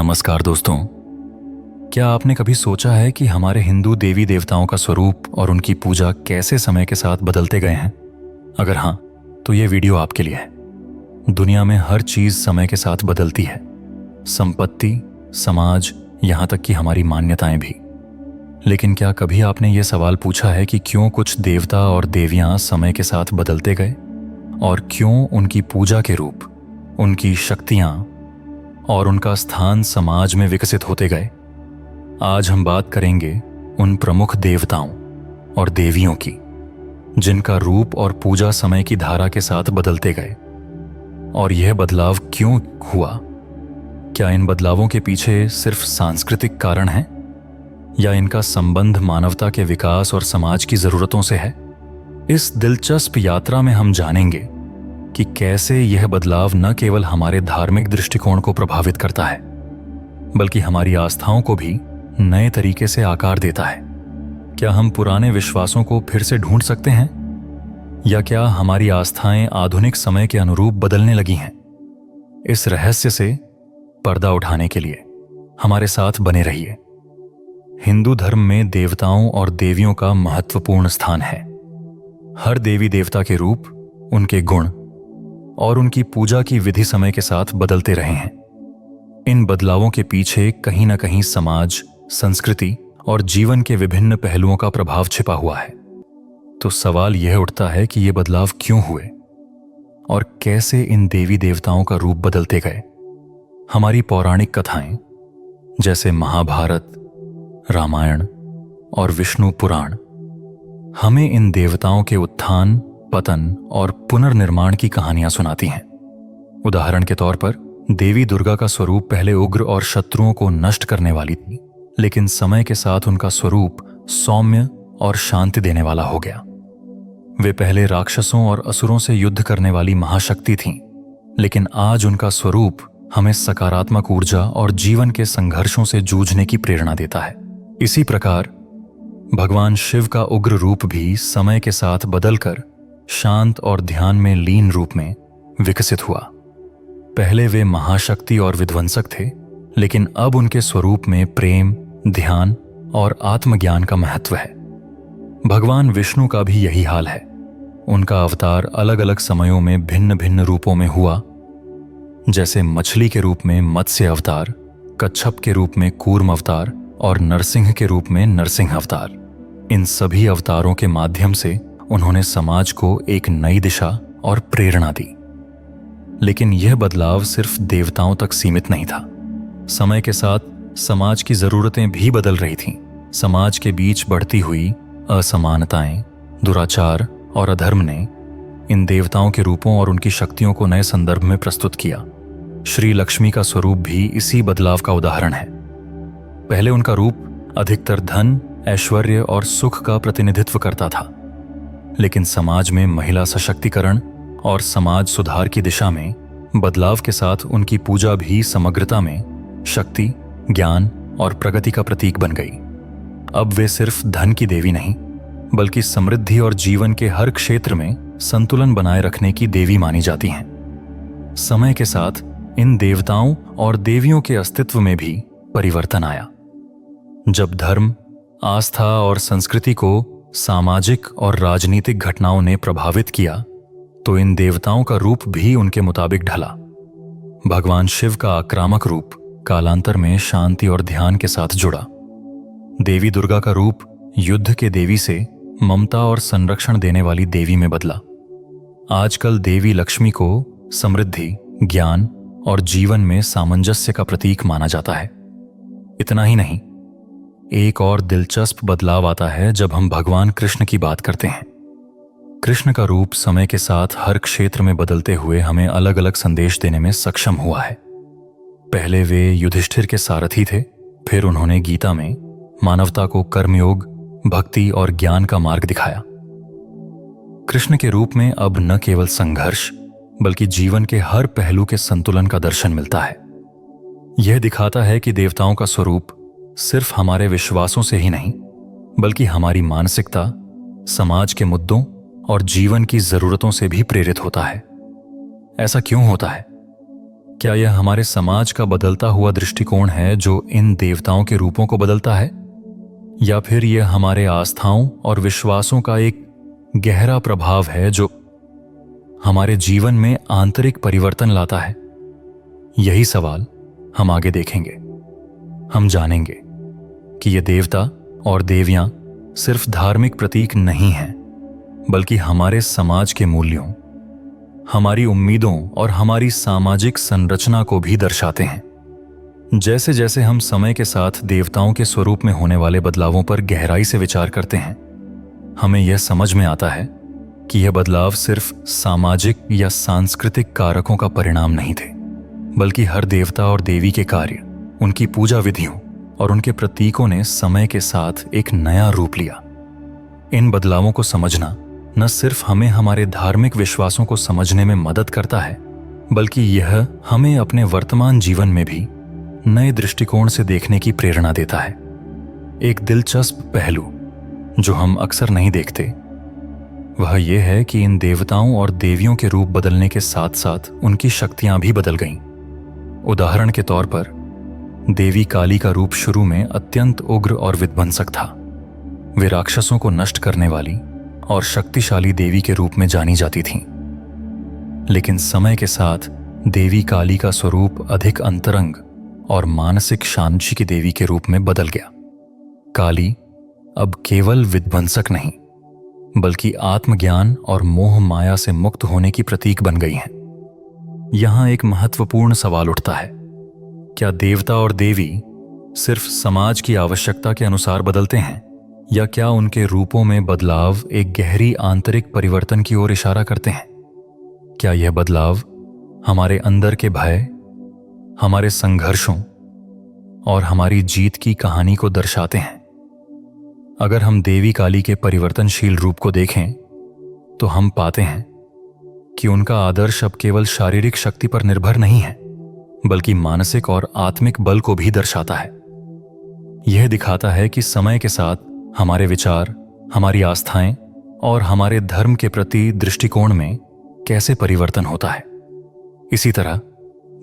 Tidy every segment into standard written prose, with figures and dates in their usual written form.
नमस्कार दोस्तों। क्या आपने कभी सोचा है कि हमारे हिंदू देवी देवताओं का स्वरूप और उनकी पूजा कैसे समय के साथ बदलते गए हैं? अगर हाँ, तो ये वीडियो आपके लिए है। दुनिया में हर चीज समय के साथ बदलती है, संपत्ति, समाज, यहाँ तक कि हमारी मान्यताएं भी। लेकिन क्या कभी आपने ये सवाल पूछा है कि क्यों कुछ देवता और देवियां समय के साथ बदलते गए और क्यों उनकी पूजा के रूप, उनकी शक्तियां और उनका स्थान समाज में विकसित होते गए? आज हम बात करेंगे उन प्रमुख देवताओं और देवियों की जिनका रूप और पूजा समय की धारा के साथ बदलते गए, और यह बदलाव क्यों हुआ। क्या इन बदलावों के पीछे सिर्फ सांस्कृतिक कारण हैं या इनका संबंध मानवता के विकास और समाज की जरूरतों से है? इस दिलचस्प यात्रा में हम जानेंगे कि कैसे यह बदलाव न केवल हमारे धार्मिक दृष्टिकोण को प्रभावित करता है, बल्कि हमारी आस्थाओं को भी नए तरीके से आकार देता है। क्या हम पुराने विश्वासों को फिर से ढूंढ सकते हैं, या क्या हमारी आस्थाएं आधुनिक समय के अनुरूप बदलने लगी हैं? इस रहस्य से पर्दा उठाने के लिए हमारे साथ बने रहिए। हिंदू धर्म में देवताओं और देवियों का महत्वपूर्ण स्थान है। हर देवी देवता के रूप, उनके गुण और उनकी पूजा की विधि समय के साथ बदलते रहे हैं। इन बदलावों के पीछे कहीं ना कहीं समाज, संस्कृति और जीवन के विभिन्न पहलुओं का प्रभाव छिपा हुआ है। तो सवाल यह उठता है कि ये बदलाव क्यों हुए और कैसे इन देवी देवताओं का रूप बदलते गए। हमारी पौराणिक कथाएं जैसे महाभारत, रामायण और विष्णु पुराण हमें इन देवताओं के उत्थान, पतन और पुनर्निर्माण की कहानियां सुनाती हैं। उदाहरण के तौर पर देवी दुर्गा का स्वरूप पहले उग्र और शत्रुओं को नष्ट करने वाली थी, लेकिन समय के साथ उनका स्वरूप सौम्य और शांति देने वाला हो गया। वे पहले राक्षसों और असुरों से युद्ध करने वाली महाशक्ति थीं, लेकिन आज उनका स्वरूप हमें सकारात्मक ऊर्जा और जीवन के संघर्षों से जूझने की प्रेरणा देता है। इसी प्रकार भगवान शिव का उग्र रूप भी समय के साथ बदलकर शांत और ध्यान में लीन रूप में विकसित हुआ। पहले वे महाशक्ति और विध्वंसक थे, लेकिन अब उनके स्वरूप में प्रेम, ध्यान और आत्मज्ञान का महत्व है। भगवान विष्णु का भी यही हाल है। उनका अवतार अलग अलग समयों में भिन्न भिन्न रूपों में हुआ, जैसे मछली के रूप में मत्स्य अवतार, कच्छप के रूप में कूर्म अवतार और नरसिंह के रूप में नरसिंह अवतार। इन सभी अवतारों के माध्यम से उन्होंने समाज को एक नई दिशा और प्रेरणा दी। लेकिन यह बदलाव सिर्फ देवताओं तक सीमित नहीं था। समय के साथ समाज की जरूरतें भी बदल रही थीं। समाज के बीच बढ़ती हुई असमानताएं, दुराचार और अधर्म ने इन देवताओं के रूपों और उनकी शक्तियों को नए संदर्भ में प्रस्तुत किया। श्री लक्ष्मी का स्वरूप भी इसी बदलाव का उदाहरण है। पहले उनका रूप अधिकतर धन, ऐश्वर्य और सुख का प्रतिनिधित्व करता था, लेकिन समाज में महिला सशक्तिकरण और समाज सुधार की दिशा में बदलाव के साथ उनकी पूजा भी समग्रता में शक्ति, ज्ञान और प्रगति का प्रतीक बन गई। अब वे सिर्फ धन की देवी नहीं, बल्कि समृद्धि और जीवन के हर क्षेत्र में संतुलन बनाए रखने की देवी मानी जाती हैं। समय के साथ इन देवताओं और देवियों के अस्तित्व में भी परिवर्तन आया। जब धर्म, आस्था और संस्कृति को सामाजिक और राजनीतिक घटनाओं ने प्रभावित किया, तो इन देवताओं का रूप भी उनके मुताबिक ढला। भगवान शिव का आक्रामक रूप कालांतर में शांति और ध्यान के साथ जुड़ा। देवी दुर्गा का रूप युद्ध के देवी से ममता और संरक्षण देने वाली देवी में बदला। आजकल देवी लक्ष्मी को समृद्धि, ज्ञान और जीवन में सामंजस्य का प्रतीक माना जाता है। इतना ही नहीं, एक और दिलचस्प बदलाव आता है जब हम भगवान कृष्ण की बात करते हैं। कृष्ण का रूप समय के साथ हर क्षेत्र में बदलते हुए हमें अलग अलग संदेश देने में सक्षम हुआ है। पहले वे युधिष्ठिर के सारथी थे, फिर उन्होंने गीता में मानवता को कर्मयोग, भक्ति और ज्ञान का मार्ग दिखाया। कृष्ण के रूप में अब न केवल संघर्ष, बल्कि जीवन के हर पहलू के संतुलन का दर्शन मिलता है। यह दिखाता है कि देवताओं का स्वरूप सिर्फ हमारे विश्वासों से ही नहीं, बल्कि हमारी मानसिकता, समाज के मुद्दों और जीवन की जरूरतों से भी प्रेरित होता है। ऐसा क्यों होता है? क्या यह हमारे समाज का बदलता हुआ दृष्टिकोण है जो इन देवताओं के रूपों को बदलता है, या फिर यह हमारे आस्थाओं और विश्वासों का एक गहरा प्रभाव है जो हमारे जीवन में आंतरिक परिवर्तन लाता है? यही सवाल हम आगे देखेंगे। हम जानेंगे कि ये देवता और देवियां सिर्फ धार्मिक प्रतीक नहीं हैं, बल्कि हमारे समाज के मूल्यों, हमारी उम्मीदों और हमारी सामाजिक संरचना को भी दर्शाते हैं। जैसे जैसे हम समय के साथ देवताओं के स्वरूप में होने वाले बदलावों पर गहराई से विचार करते हैं, हमें यह समझ में आता है कि यह बदलाव सिर्फ सामाजिक या सांस्कृतिक कारकों का परिणाम नहीं थे, बल्कि हर देवता और देवी के कार्य, उनकी पूजा विधियों और उनके प्रतीकों ने समय के साथ एक नया रूप लिया। इन बदलावों को समझना न सिर्फ हमें हमारे धार्मिक विश्वासों को समझने में मदद करता है, बल्कि यह हमें अपने वर्तमान जीवन में भी नए दृष्टिकोण से देखने की प्रेरणा देता है। एक दिलचस्प पहलू जो हम अक्सर नहीं देखते वह यह है कि इन देवताओं और देवियों के रूप बदलने के साथ साथ उनकी शक्तियां भी बदल गईं। उदाहरण के तौर पर देवी काली का रूप शुरू में अत्यंत उग्र और विध्वंसक था। वे राक्षसों को नष्ट करने वाली और शक्तिशाली देवी के रूप में जानी जाती थीं। लेकिन समय के साथ देवी काली का स्वरूप अधिक अंतरंग और मानसिक शांति की देवी के रूप में बदल गया। काली अब केवल विध्वंसक नहीं, बल्कि आत्मज्ञान और मोह माया से मुक्त होने की प्रतीक बन गई हैं। यहां एक महत्वपूर्ण सवाल उठता है, क्या देवता और देवी सिर्फ समाज की आवश्यकता के अनुसार बदलते हैं, या क्या उनके रूपों में बदलाव एक गहरी आंतरिक परिवर्तन की ओर इशारा करते हैं? क्या यह बदलाव हमारे अंदर के भय, हमारे संघर्षों और हमारी जीत की कहानी को दर्शाते हैं? अगर हम देवी काली के परिवर्तनशील रूप को देखें तो हम पाते हैं कि उनका आदर्श अब केवल शारीरिक शक्ति पर निर्भर नहीं है, बल्कि मानसिक और आत्मिक बल को भी दर्शाता है। यह दिखाता है कि समय के साथ हमारे विचार, हमारी आस्थाएं और हमारे धर्म के प्रति दृष्टिकोण में कैसे परिवर्तन होता है। इसी तरह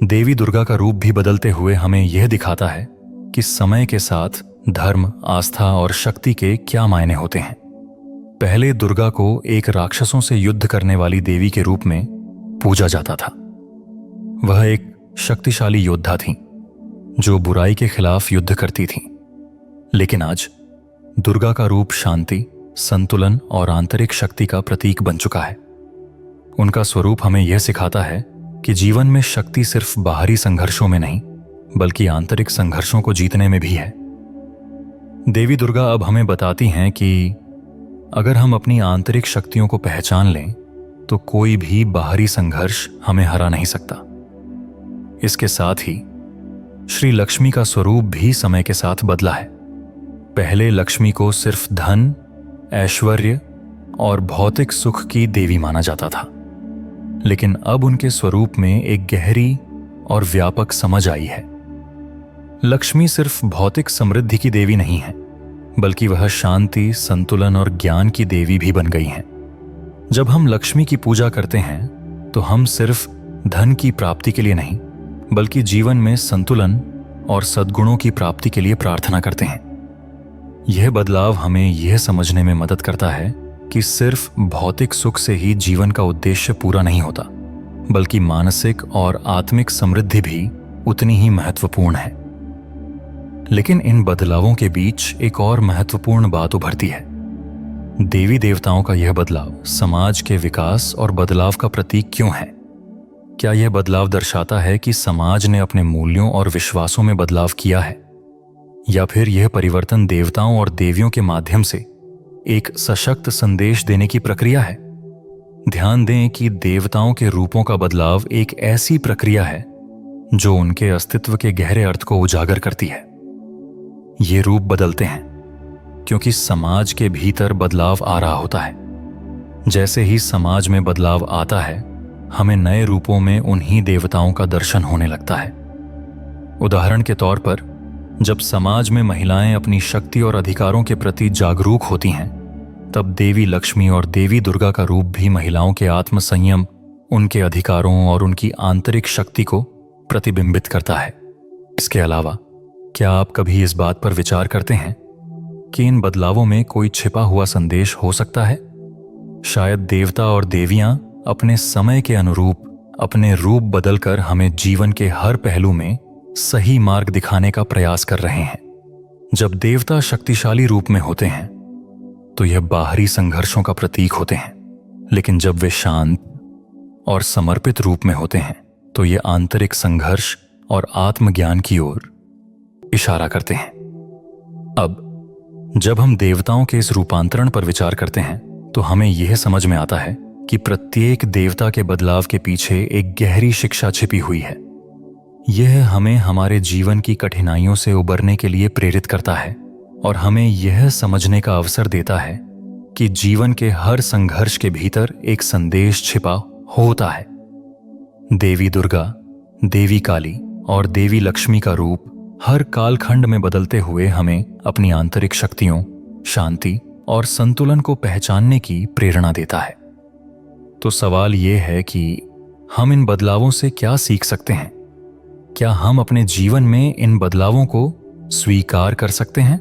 देवी दुर्गा का रूप भी बदलते हुए हमें यह दिखाता है कि समय के साथ धर्म, आस्था और शक्ति के क्या मायने होते हैं। पहले दुर्गा को एक राक्षसों से युद्ध करने वाली देवी के रूप में पूजा जाता था। वह एक शक्तिशाली योद्धा थीं, जो बुराई के खिलाफ युद्ध करती थीं। लेकिन आज दुर्गा का रूप शांति, संतुलन और आंतरिक शक्ति का प्रतीक बन चुका है। उनका स्वरूप हमें यह सिखाता है कि जीवन में शक्ति सिर्फ बाहरी संघर्षों में नहीं, बल्कि आंतरिक संघर्षों को जीतने में भी है। देवी दुर्गा अब हमें बताती हैं कि अगर हम अपनी आंतरिक शक्तियों को पहचान लें तो कोई भी बाहरी संघर्ष हमें हरा नहीं सकता। इसके साथ ही श्री लक्ष्मी का स्वरूप भी समय के साथ बदला है। पहले लक्ष्मी को सिर्फ धन, ऐश्वर्य और भौतिक सुख की देवी माना जाता था, लेकिन अब उनके स्वरूप में एक गहरी और व्यापक समझ आई है। लक्ष्मी सिर्फ भौतिक समृद्धि की देवी नहीं है, बल्कि वह शांति, संतुलन और ज्ञान की देवी भी बन गई हैं। जब हम लक्ष्मी की पूजा करते हैं तो हम सिर्फ धन की प्राप्ति के लिए नहीं, बल्कि जीवन में संतुलन और सद्गुणों की प्राप्ति के लिए प्रार्थना करते हैं। यह बदलाव हमें यह समझने में मदद करता है कि सिर्फ भौतिक सुख से ही जीवन का उद्देश्य पूरा नहीं होता, बल्कि मानसिक और आत्मिक समृद्धि भी उतनी ही महत्वपूर्ण है। लेकिन इन बदलावों के बीच एक और महत्वपूर्ण बात उभरती है। देवी देवताओं का यह बदलाव समाज के विकास और बदलाव का प्रतीक क्यों है? क्या यह बदलाव दर्शाता है कि समाज ने अपने मूल्यों और विश्वासों में बदलाव किया है, या फिर यह परिवर्तन देवताओं और देवियों के माध्यम से एक सशक्त संदेश देने की प्रक्रिया है? ध्यान दें कि देवताओं के रूपों का बदलाव एक ऐसी प्रक्रिया है जो उनके अस्तित्व के गहरे अर्थ को उजागर करती है। ये रूप बदलते हैं क्योंकि समाज के भीतर बदलाव आ रहा होता है। जैसे ही समाज में बदलाव आता है, हमें नए रूपों में उन्हीं देवताओं का दर्शन होने लगता है। उदाहरण के तौर पर, जब समाज में महिलाएं अपनी शक्ति और अधिकारों के प्रति जागरूक होती हैं, तब देवी लक्ष्मी और देवी दुर्गा का रूप भी महिलाओं के आत्मसंयम, उनके अधिकारों और उनकी आंतरिक शक्ति को प्रतिबिंबित करता है। इसके अलावा क्या आप कभी इस बात पर विचार करते हैं कि इन बदलावों में कोई छिपा हुआ संदेश हो सकता है? शायद देवता और देवियां अपने समय के अनुरूप अपने रूप बदलकर हमें जीवन के हर पहलू में सही मार्ग दिखाने का प्रयास कर रहे हैं। जब देवता शक्तिशाली रूप में होते हैं तो यह बाहरी संघर्षों का प्रतीक होते हैं, लेकिन जब वे शांत और समर्पित रूप में होते हैं तो ये आंतरिक संघर्ष और आत्मज्ञान की ओर इशारा करते हैं। अब जब हम देवताओं के इस रूपांतरण पर विचार करते हैं तो हमें यह समझ में आता है कि प्रत्येक देवता के बदलाव के पीछे एक गहरी शिक्षा छिपी हुई है। यह हमें हमारे जीवन की कठिनाइयों से उबरने के लिए प्रेरित करता है और हमें यह समझने का अवसर देता है कि जीवन के हर संघर्ष के भीतर एक संदेश छिपा होता है। देवी दुर्गा, देवी काली और देवी लक्ष्मी का रूप हर कालखंड में बदलते हुए हमें अपनी आंतरिक शक्तियों, शांति और संतुलन को पहचानने की प्रेरणा देता है। तो सवाल यह है कि हम इन बदलावों से क्या सीख सकते हैं? क्या हम अपने जीवन में इन बदलावों को स्वीकार कर सकते हैं?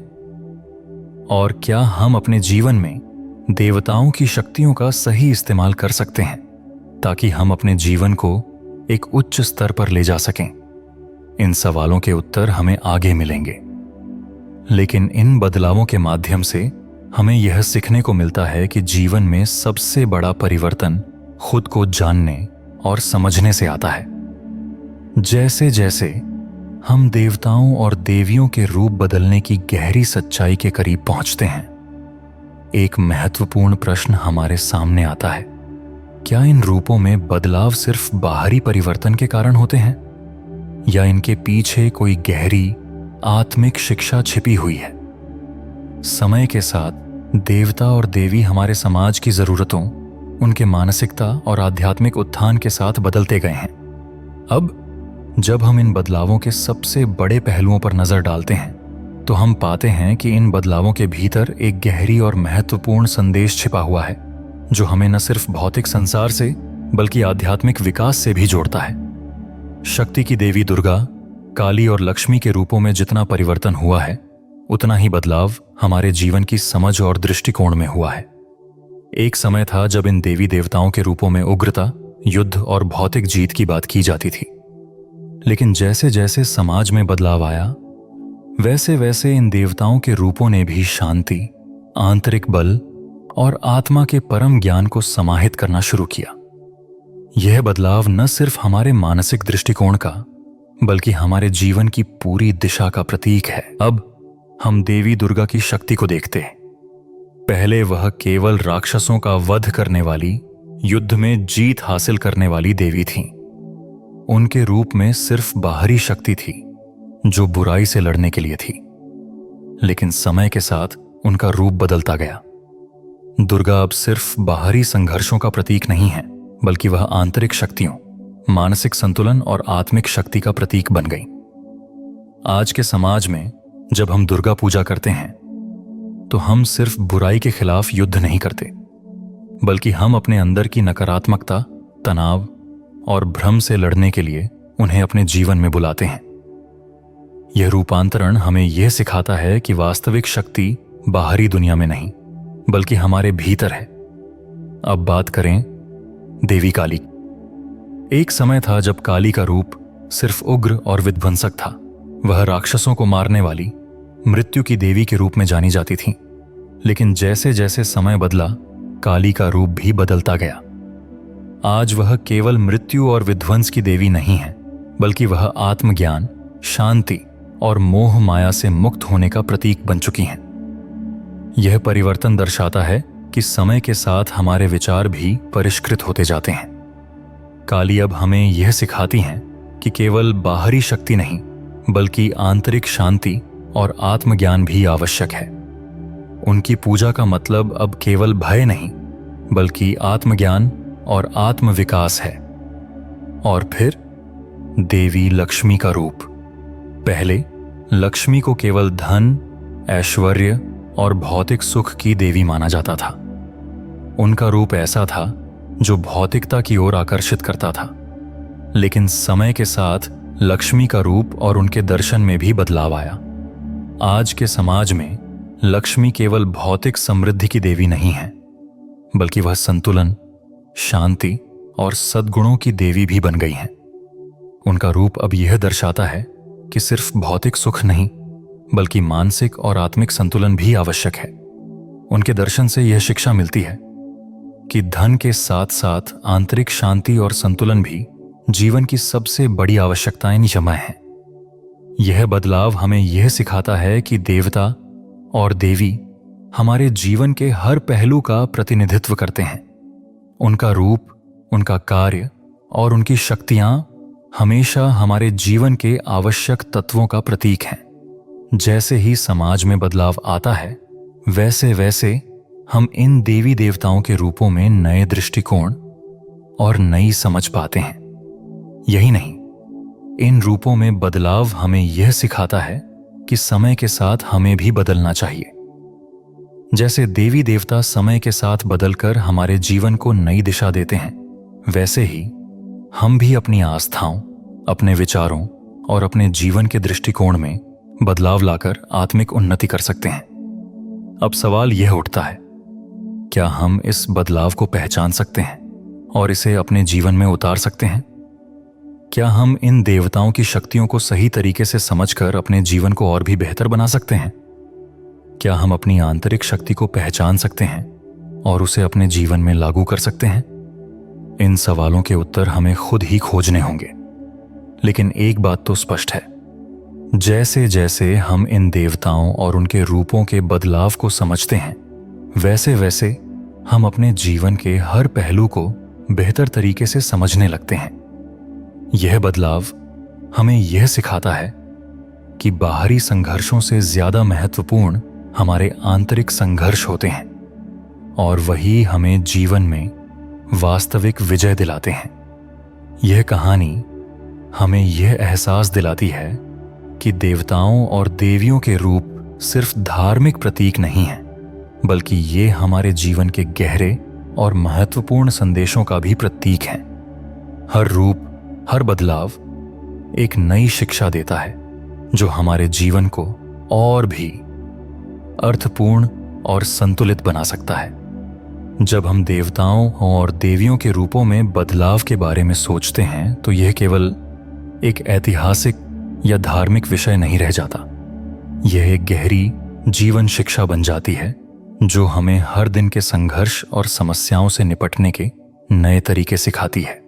और क्या हम अपने जीवन में देवताओं की शक्तियों का सही इस्तेमाल कर सकते हैं ताकि हम अपने जीवन को एक उच्च स्तर पर ले जा सकें? इन सवालों के उत्तर हमें आगे मिलेंगे, लेकिन इन बदलावों के माध्यम से हमें यह सीखने को मिलता है कि जीवन में सबसे बड़ा परिवर्तन खुद को जानने और समझने से आता है। जैसे जैसे हम देवताओं और देवियों के रूप बदलने की गहरी सच्चाई के करीब पहुंचते हैं, एक महत्वपूर्ण प्रश्न हमारे सामने आता है। क्या इन रूपों में बदलाव सिर्फ बाहरी परिवर्तन के कारण होते हैं या इनके पीछे कोई गहरी आत्मिक शिक्षा छिपी हुई है? समय के साथ देवता और देवी हमारे समाज की जरूरतों, उनके मानसिकता और आध्यात्मिक उत्थान के साथ बदलते गए हैं। अब जब हम इन बदलावों के सबसे बड़े पहलुओं पर नजर डालते हैं तो हम पाते हैं कि इन बदलावों के भीतर एक गहरी और महत्वपूर्ण संदेश छिपा हुआ है जो हमें न सिर्फ भौतिक संसार से बल्कि आध्यात्मिक विकास से भी जोड़ता है। शक्ति की देवी दुर्गा, काली और लक्ष्मी के रूपों में जितना परिवर्तन हुआ है उतना ही बदलाव हमारे जीवन की समझ और दृष्टिकोण में हुआ है। एक समय था जब इन देवी देवताओं के रूपों में उग्रता, युद्ध और भौतिक जीत की बात की जाती थी, लेकिन जैसे जैसे समाज में बदलाव आया वैसे वैसे इन देवताओं के रूपों ने भी शांति, आंतरिक बल और आत्मा के परम ज्ञान को समाहित करना शुरू किया। यह बदलाव न सिर्फ हमारे मानसिक दृष्टिकोण का बल्कि हमारे जीवन की पूरी दिशा का प्रतीक है। अब हम देवी दुर्गा की शक्ति को देखते हैं। पहले वह केवल राक्षसों का वध करने वाली, युद्ध में जीत हासिल करने वाली देवी थीं। उनके रूप में सिर्फ बाहरी शक्ति थी जो बुराई से लड़ने के लिए थी, लेकिन समय के साथ उनका रूप बदलता गया। दुर्गा अब सिर्फ बाहरी संघर्षों का प्रतीक नहीं है बल्कि वह आंतरिक शक्तियों, मानसिक संतुलन और आत्मिक शक्ति का प्रतीक बन गई। आज के समाज में जब हम दुर्गा पूजा करते हैं तो हम सिर्फ बुराई के खिलाफ युद्ध नहीं करते, बल्कि हम अपने अंदर की नकारात्मकता, तनाव और भ्रम से लड़ने के लिए उन्हें अपने जीवन में बुलाते हैं। यह रूपांतरण हमें यह सिखाता है कि वास्तविक शक्ति बाहरी दुनिया में नहीं बल्कि हमारे भीतर है। अब बात करें देवी काली। एक समय था जब काली का रूप सिर्फ उग्र और विध्वंसक था। वह राक्षसों को मारने वाली, मृत्यु की देवी के रूप में जानी जाती थी। लेकिन जैसे जैसे समय बदला, काली का रूप भी बदलता गया। आज वह केवल मृत्यु और विध्वंस की देवी नहीं है, बल्कि वह आत्मज्ञान, शांति और मोह माया से मुक्त होने का प्रतीक बन चुकी हैं। यह परिवर्तन दर्शाता है कि समय के साथ हमारे विचार भी परिष्कृत होते जाते हैं। काली अब हमें यह सिखाती हैं कि केवल बाहरी शक्ति नहीं बल्कि आंतरिक शांति और आत्मज्ञान भी आवश्यक है। उनकी पूजा का मतलब अब केवल भय नहीं बल्कि आत्मज्ञान और आत्मविकास है। और फिर देवी लक्ष्मी का रूप। पहले लक्ष्मी को केवल धन, ऐश्वर्य और भौतिक सुख की देवी माना जाता था। उनका रूप ऐसा था जो भौतिकता की ओर आकर्षित करता था। लेकिन समय के साथ लक्ष्मी का रूप और उनके दर्शन में भी बदलाव आया। आज के समाज में लक्ष्मी केवल भौतिक समृद्धि की देवी नहीं है, बल्कि वह संतुलन, शांति और सद्गुणों की देवी भी बन गई हैं। उनका रूप अब यह दर्शाता है कि सिर्फ भौतिक सुख नहीं, बल्कि मानसिक और आत्मिक संतुलन भी आवश्यक है। उनके दर्शन से यह शिक्षा मिलती है कि धन के साथ साथ आंतरिक शांति और संतुलन भी जीवन की सबसे बड़ी आवश्यकताएं जमा हैं। यह बदलाव हमें यह सिखाता है कि देवता और देवी हमारे जीवन के हर पहलू का प्रतिनिधित्व करते हैं। उनका रूप, उनका कार्य और उनकी शक्तियां हमेशा हमारे जीवन के आवश्यक तत्वों का प्रतीक हैं। जैसे ही समाज में बदलाव आता है, वैसे वैसे हम इन देवी देवताओं के रूपों में नए दृष्टिकोण और नई समझ पाते हैं। यही नहीं, इन रूपों में बदलाव हमें यह सिखाता है कि समय के साथ हमें भी बदलना चाहिए। जैसे देवी देवता समय के साथ बदलकर हमारे जीवन को नई दिशा देते हैं, वैसे ही हम भी अपनी आस्थाओं, अपने विचारों और अपने जीवन के दृष्टिकोण में बदलाव लाकर आत्मिक उन्नति कर सकते हैं। अब सवाल यह उठता है, क्या हम इस बदलाव को पहचान सकते हैं और इसे अपने जीवन में उतार सकते हैं? क्या हम इन देवताओं की शक्तियों को सही तरीके से समझकर अपने जीवन को और भी बेहतर बना सकते हैं? क्या हम अपनी आंतरिक शक्ति को पहचान सकते हैं और उसे अपने जीवन में लागू कर सकते हैं? इन सवालों के उत्तर हमें खुद ही खोजने होंगे। लेकिन एक बात तो स्पष्ट है, जैसे जैसे हम इन देवताओं और उनके रूपों के बदलाव को समझते हैं, वैसे वैसे हम अपने जीवन के हर पहलू को बेहतर तरीके से समझने लगते हैं। यह बदलाव हमें यह सिखाता है कि बाहरी संघर्षों से ज्यादा महत्वपूर्ण हमारे आंतरिक संघर्ष होते हैं, और वही हमें जीवन में वास्तविक विजय दिलाते हैं। यह कहानी हमें यह एहसास दिलाती है कि देवताओं और देवियों के रूप सिर्फ धार्मिक प्रतीक नहीं हैं, बल्कि ये हमारे जीवन के गहरे और महत्वपूर्ण संदेशों का भी प्रतीक हैं। हर रूप, हर बदलाव एक नई शिक्षा देता है जो हमारे जीवन को और भी अर्थपूर्ण और संतुलित बना सकता है। जब हम देवताओं और देवियों के रूपों में बदलाव के बारे में सोचते हैं, तो यह केवल एक ऐतिहासिक या धार्मिक विषय नहीं रह जाता। यह एक गहरी जीवन शिक्षा बन जाती है जो हमें हर दिन के संघर्ष और समस्याओं से निपटने के नए तरीके सिखाती है।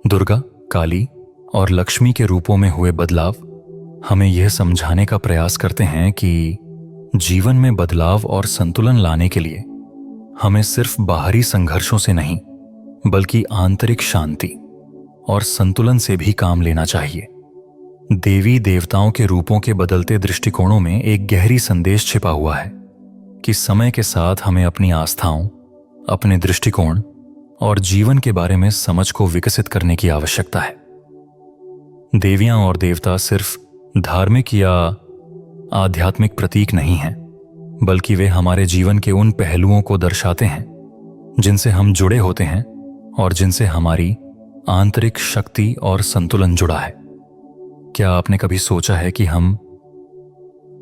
दुर्गा, काली और लक्ष्मी के रूपों में हुए बदलाव हमें यह समझाने का प्रयास करते हैं कि जीवन में बदलाव और संतुलन लाने के लिए हमें सिर्फ बाहरी संघर्षों से नहीं, बल्कि आंतरिक शांति और संतुलन से भी काम लेना चाहिए। देवी देवताओं के रूपों के बदलते दृष्टिकोणों में एक गहरी संदेश छिपा हुआ है कि समय के साथ हमें अपनी आस्थाओं, अपने दृष्टिकोण और जीवन के बारे में समझ को विकसित करने की आवश्यकता है। देवियां और देवता सिर्फ धार्मिक या आध्यात्मिक प्रतीक नहीं हैं, बल्कि वे हमारे जीवन के उन पहलुओं को दर्शाते हैं जिनसे हम जुड़े होते हैं और जिनसे हमारी आंतरिक शक्ति और संतुलन जुड़ा है। क्या आपने कभी सोचा है कि हम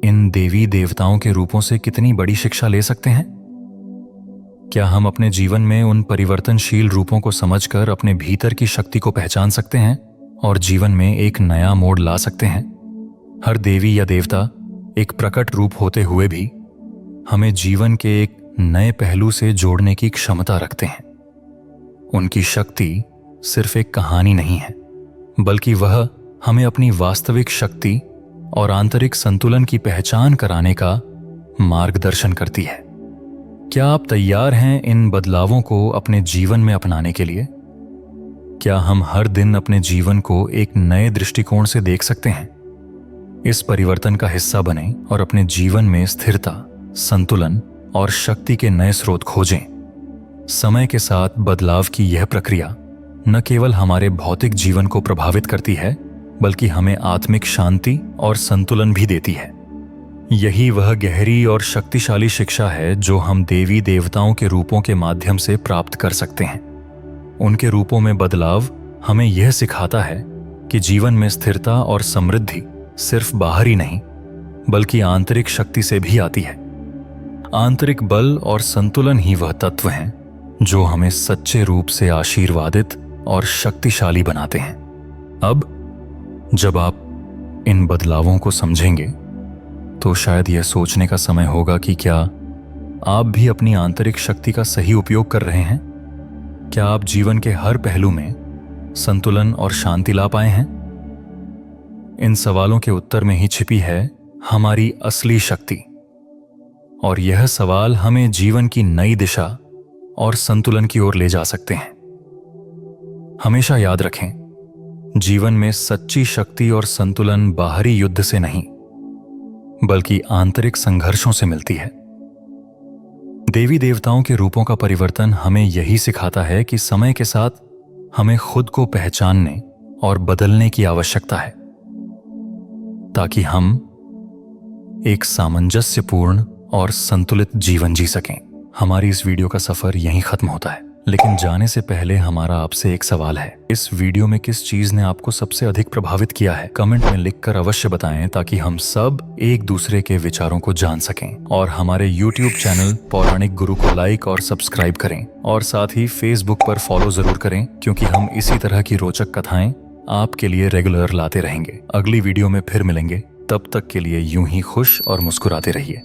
इन देवी देवताओं के रूपों से कितनी बड़ी शिक्षा ले सकते हैं? क्या हम अपने जीवन में उन परिवर्तनशील रूपों को समझकर अपने भीतर की शक्ति को पहचान सकते हैं और जीवन में एक नया मोड़ ला सकते हैं? हर देवी या देवता एक प्रकट रूप होते हुए भी हमें जीवन के एक नए पहलू से जोड़ने की क्षमता रखते हैं। उनकी शक्ति सिर्फ एक कहानी नहीं है, बल्कि वह हमें अपनी वास्तविक शक्ति और आंतरिक संतुलन की पहचान कराने का मार्गदर्शन करती है। क्या आप तैयार हैं इन बदलावों को अपने जीवन में अपनाने के लिए? क्या हम हर दिन अपने जीवन को एक नए दृष्टिकोण से देख सकते हैं? इस परिवर्तन का हिस्सा बने और अपने जीवन में स्थिरता, संतुलन और शक्ति के नए स्रोत खोजें। समय के साथ बदलाव की यह प्रक्रिया न केवल हमारे भौतिक जीवन को प्रभावित करती है, बल्कि हमें आत्मिक शांति और संतुलन भी देती है। यही वह गहरी और शक्तिशाली शिक्षा है जो हम देवी देवताओं के रूपों के माध्यम से प्राप्त कर सकते हैं। उनके रूपों में बदलाव हमें यह सिखाता है कि जीवन में स्थिरता और समृद्धि सिर्फ बाहरी नहीं बल्कि आंतरिक शक्ति से भी आती है। आंतरिक बल और संतुलन ही वह तत्व हैं जो हमें सच्चे रूप से आशीर्वादित और शक्तिशाली बनाते हैं। अब जब आप इन बदलावों को समझेंगे तो शायद यह सोचने का समय होगा कि क्या आप भी अपनी आंतरिक शक्ति का सही उपयोग कर रहे हैं? क्या आप जीवन के हर पहलू में संतुलन और शांति ला पाए हैं? इन सवालों के उत्तर में ही छिपी है हमारी असली शक्ति, और यह सवाल हमें जीवन की नई दिशा और संतुलन की ओर ले जा सकते हैं। हमेशा याद रखें, जीवन में सच्ची शक्ति और संतुलन बाहरी युद्ध से नहीं बल्कि आंतरिक संघर्षों से मिलती है। देवी देवताओं के रूपों का परिवर्तन हमें यही सिखाता है कि समय के साथ हमें खुद को पहचानने और बदलने की आवश्यकता है ताकि हम एक सामंजस्यपूर्ण और संतुलित जीवन जी सकें। हमारी इस वीडियो का सफर यहीं खत्म होता है, लेकिन जाने से पहले हमारा आपसे एक सवाल है। इस वीडियो में किस चीज ने आपको सबसे अधिक प्रभावित किया है? कमेंट में लिखकर अवश्य बताएं ताकि हम सब एक दूसरे के विचारों को जान सकें। और हमारे YouTube चैनल पौराणिक गुरु को लाइक और सब्सक्राइब करें, और साथ ही Facebook पर फॉलो जरूर करें, क्योंकि हम इसी तरह की रोचक कथाएं आपके लिए रेगुलर लाते रहेंगे। अगली वीडियो में फिर मिलेंगे, तब तक के लिए यूं ही खुश और मुस्कुराते रहिए।